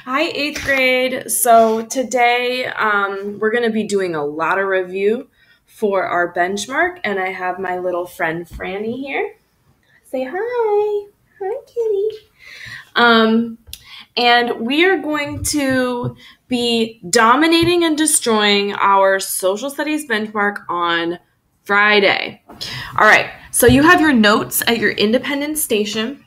Hi, eighth grade. So today we're going to be doing a lot of review for our benchmark, and I have my little friend Franny here. Say hi. Hi, kitty. And we are going to be dominating and destroying our social studies benchmark on Friday. All right, so you have your notes at your independent station.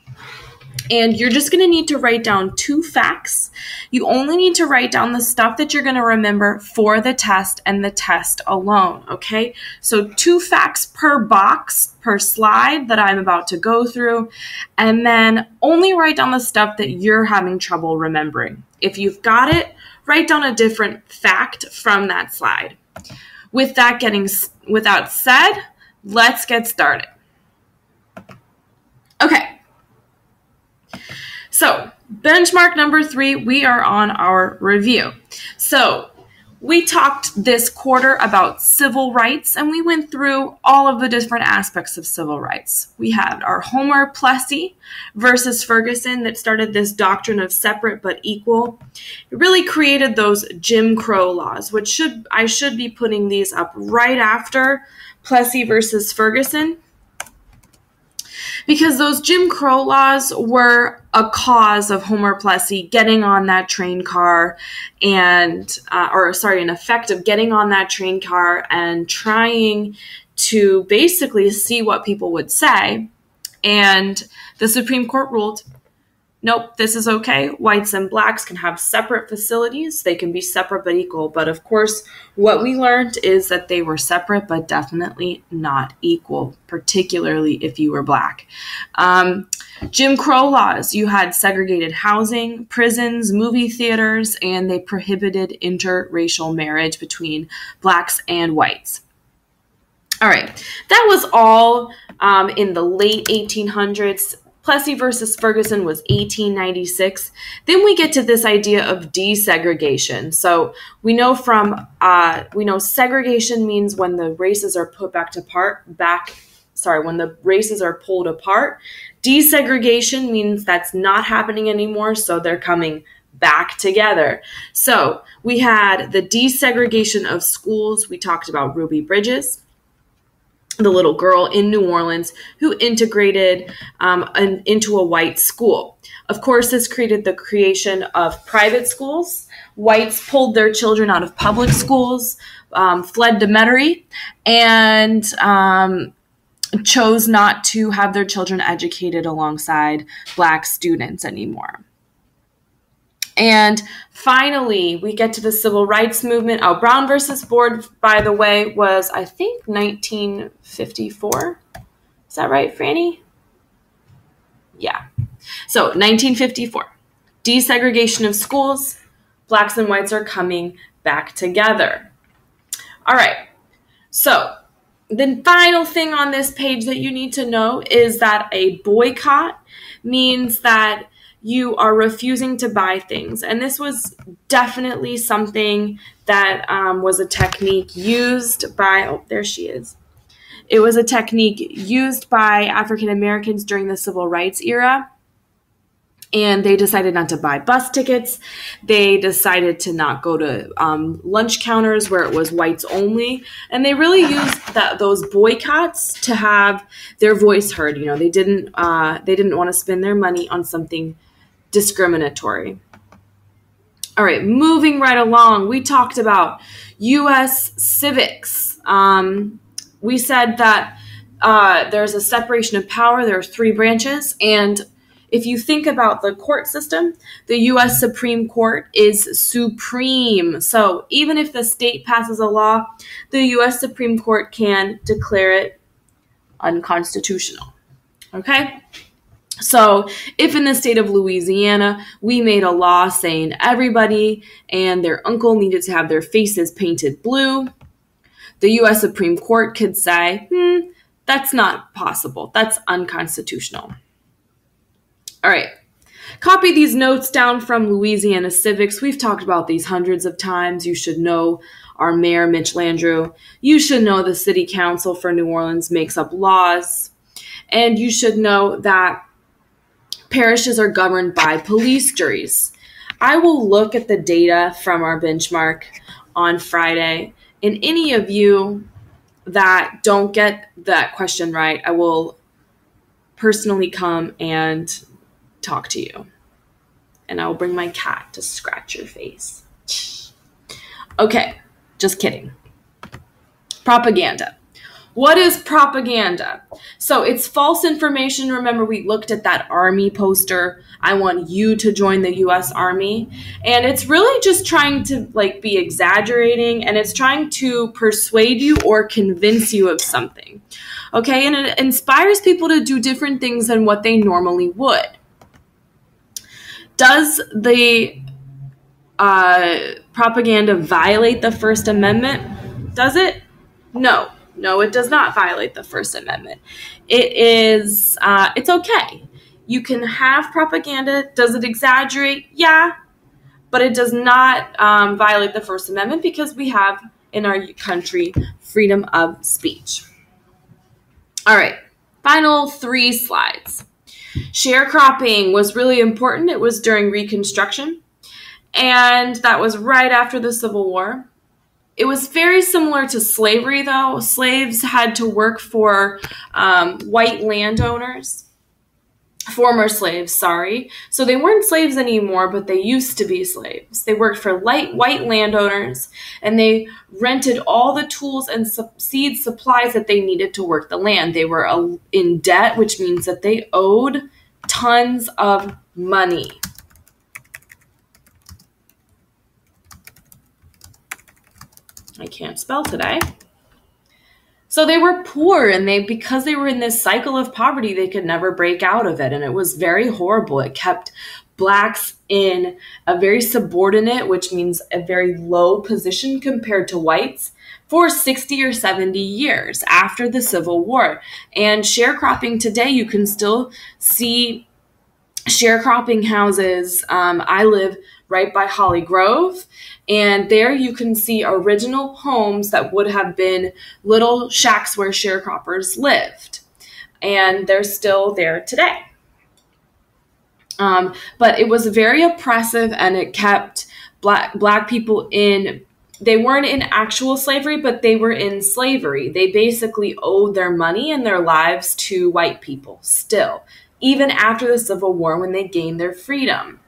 And you're just going to need to write down 2 facts. You only need to write down the stuff that you're going to remember for the test and the test alone, okay? So 2 facts per box, per slide that I'm about to go through, and then only write down the stuff that you're having trouble remembering. If you've got it, write down a different fact from that slide. With that said, let's get started. Okay. So, benchmark number 3, we are on our review. So, we talked this quarter about civil rights, and we went through all of the different aspects of civil rights. We had our Homer Plessy versus Ferguson that started this doctrine of separate but equal. It really created those Jim Crow laws, which I should be putting these up right after Plessy versus Ferguson. Because those Jim Crow laws were a cause of Homer Plessy getting on that train car an effect of getting on that train car and trying to basically see what people would say. And the Supreme Court ruled, nope, this is okay. Whites and blacks can have separate facilities. They can be separate but equal. But of course, what we learned is that they were separate but definitely not equal, particularly if you were black. Jim Crow laws, you had segregated housing, prisons, movie theaters, and they prohibited interracial marriage between blacks and whites. All right, that was all in the late 1800s. Plessy versus Ferguson was 1896. Then we get to this idea of desegregation. So we know segregation means when the races are put when the races are pulled apart. Desegregation means that's not happening anymore, so they're coming back together. So we had the desegregation of schools. We talked about Ruby Bridges, the little girl in New Orleans who integrated into a white school. Of course, this created the creation of private schools. Whites pulled their children out of public schools, fled to Metairie, and chose not to have their children educated alongside black students anymore. And finally, we get to the civil rights movement. Brown versus Ford, by the way, was, I think, 1954. Is that right, Franny? Yeah. So, 1954. Desegregation of schools. Blacks and whites are coming back together. All right. So, the final thing on this page that you need to know is that a boycott means that you are refusing to buy things. And this was definitely something that was a technique used by, there she is. It was a technique used by African Americans during the civil rights era. And they decided not to buy bus tickets. They decided to not go to lunch counters where it was whites only. And they really used those boycotts to have their voice heard. You know, they didn't want to spend their money on something discriminatory. All right, moving right along, we talked about U.S. civics. We said that there's a separation of power. There are 3 branches, and if you think about the court system, the U.S. Supreme Court is supreme. So even if the state passes a law, the U.S. Supreme Court can declare it unconstitutional. Okay? So if in the state of Louisiana, we made a law saying everybody and their uncle needed to have their faces painted blue, the U.S. Supreme Court could say, that's not possible. That's unconstitutional. All right. Copy these notes down from Louisiana Civics. We've talked about these hundreds of times. You should know our mayor, Mitch Landrieu. You should know the city council for New Orleans makes up laws. And you should know that parishes are governed by police juries. I will look at the data from our benchmark on Friday, and any of you that don't get that question right, I will personally come and talk to you. And I will bring my cat to scratch your face. Okay, just kidding. Propaganda. What is propaganda? So it's false information. Remember, we looked at that army poster. I want you to join the U.S. Army. And it's really just trying to be exaggerating, and it's trying to persuade you or convince you of something. Okay, and it inspires people to do different things than what they normally would. Does the propaganda violate the First Amendment? Does it? No. No, it does not violate the First Amendment. It's okay. You can have propaganda. Does it exaggerate? Yeah, but it does not violate the First Amendment because we have in our country freedom of speech. All right, final 3 slides. Sharecropping was really important. It was during Reconstruction, and that was right after the Civil War. It was very similar to slavery, though. Slaves had to work for white landowners, former slaves, sorry. So they weren't slaves anymore, but they used to be slaves. They worked for white landowners, and they rented all the tools and seed supplies that they needed to work the land. They were in debt, which means that they owed tons of money. I can't spell today. So they were poor, and because they were in this cycle of poverty, they could never break out of it. And it was very horrible. It kept blacks in a very subordinate, which means a very low position compared to whites, for 60 or 70 years after the Civil War. And sharecropping today, you can still see sharecropping houses. I live right by Holly Grove, and there you can see original homes that would have been little shacks where sharecroppers lived, and they're still there today. But it was very oppressive, and it kept black people in. They weren't in actual slavery, but they were in slavery. They basically owed their money and their lives to white people still, even after the Civil War when they gained their freedom.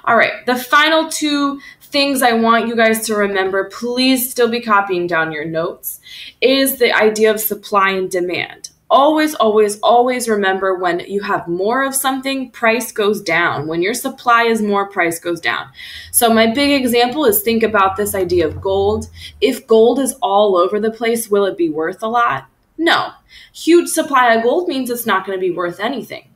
All right, the final 2 things I want you guys to remember, please still be copying down your notes, is the idea of supply and demand. Always, always, always remember, when you have more of something, price goes down. When your supply is more, price goes down. So my big example is, think about this idea of gold. If gold is all over the place, will it be worth a lot? No. Huge supply of gold means it's not going to be worth anything.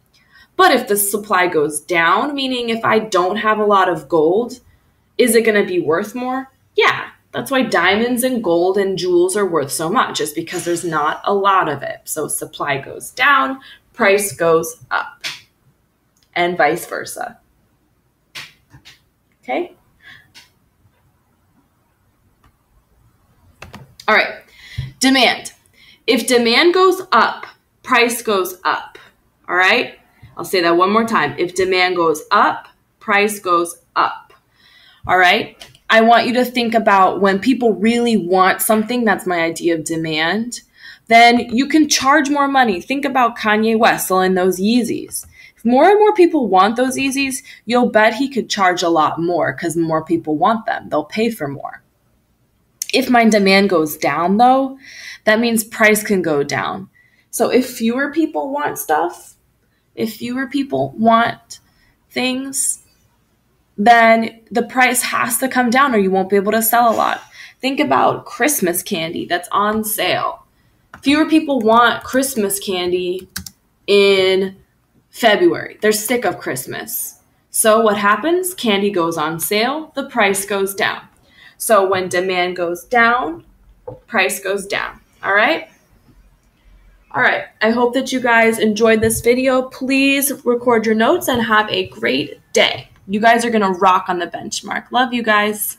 But if the supply goes down, meaning if I don't have a lot of gold, is it going to be worth more? Yeah, that's why diamonds and gold and jewels are worth so much, is because there's not a lot of it. So supply goes down, price goes up, and vice versa. Okay? All right, demand. If demand goes up, price goes up. All right? I'll say that one more time. If demand goes up, price goes up. All right? I want you to think about when people really want something, that's my idea of demand, then you can charge more money. Think about Kanye West selling those Yeezys. If more and more people want those Yeezys, you'll bet he could charge a lot more because more people want them. They'll pay for more. If my demand goes down, though, that means price can go down. So if fewer people want stuff, if fewer people want things, then the price has to come down or you won't be able to sell a lot. Think about Christmas candy that's on sale. Fewer people want Christmas candy in February. They're sick of Christmas. So what happens? Candy goes on sale, the price goes down. So when demand goes down, price goes down. All right? All right, I hope that you guys enjoyed this video. Please record your notes and have a great day. You guys are going to rock on the benchmark. Love you guys.